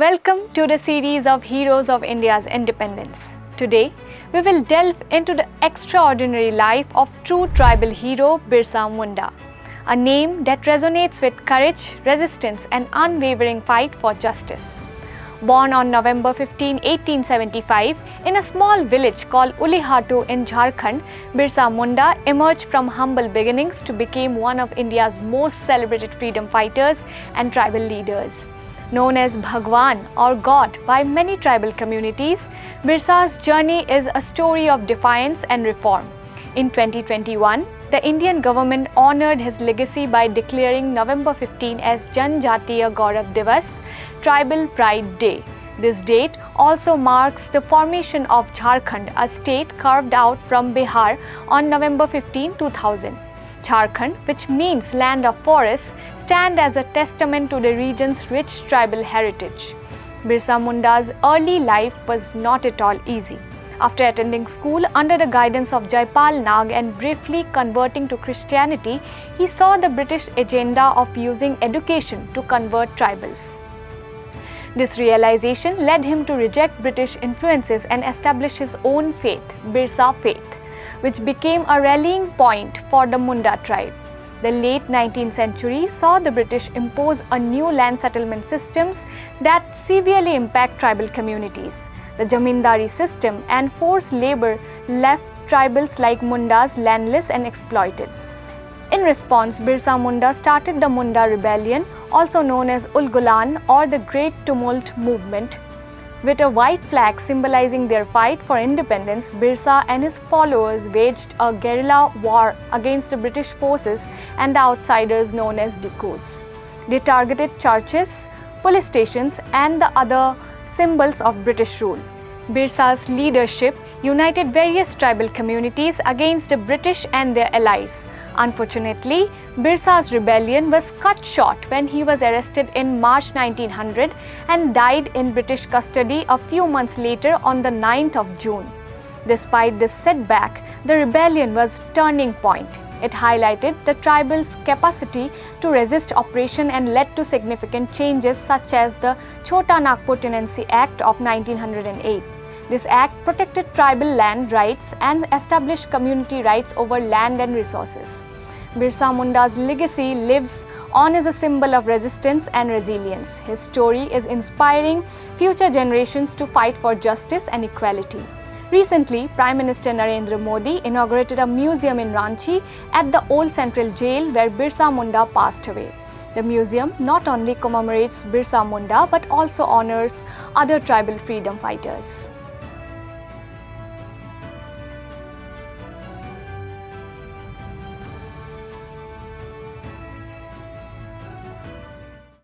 Welcome to the series of Heroes of India's Independence. Today, we will delve into the extraordinary life of true tribal hero Birsa Munda, a name that resonates with courage, resistance and unwavering fight for justice. Born on November 15, 1875, in a small village called Ulihatu in Jharkhand, Birsa Munda emerged from humble beginnings to become one of India's most celebrated freedom fighters and tribal leaders. Known as Bhagwan or God by many tribal communities, Birsa's journey is a story of defiance and reform. In 2021, the Indian government honored his legacy by declaring November 15 as Janjatiya Gaurav Divas, Tribal Pride Day. This date also marks the formation of Jharkhand, a state carved out from Bihar on November 15, 2000. Jharkhand, which means land of forests, stands as a testament to the region's rich tribal heritage. Birsa Munda's early life was not at all easy. After attending school under the guidance of Jaipal Nag and briefly converting to Christianity, he saw the British agenda of using education to convert tribals. This realization led him to reject British influences and establish his own faith, Birsa faith, which became a rallying point for the Munda tribe. The late 19th century saw the British impose a new land settlement systems that severely impact tribal communities. The Jamindari system and forced labor left tribals like Mundas landless and exploited. In response, Birsa Munda started the Munda Rebellion, also known as Ulgulan or the Great Tumult Movement. With a white flag symbolizing their fight for independence, Birsa and his followers waged a guerrilla war against the British forces and the outsiders known as Dikus. They targeted churches, police stations, and the other symbols of British rule. Birsa's leadership united various tribal communities against the British and their allies. Unfortunately, Birsa's rebellion was cut short when he was arrested in March 1900 and died in British custody a few months later on the 9th of June. Despite this setback, the rebellion was a turning point. It highlighted the tribal's capacity to resist oppression and led to significant changes such as the Chota Nagpur Tenancy Act of 1908. This act protected tribal land rights and established community rights over land and resources. Birsa Munda's legacy lives on as a symbol of resistance and resilience. His story is inspiring future generations to fight for justice and equality. Recently, Prime Minister Narendra Modi inaugurated a museum in Ranchi at the old Central Jail where Birsa Munda passed away. The museum not only commemorates Birsa Munda but also honors other tribal freedom fighters.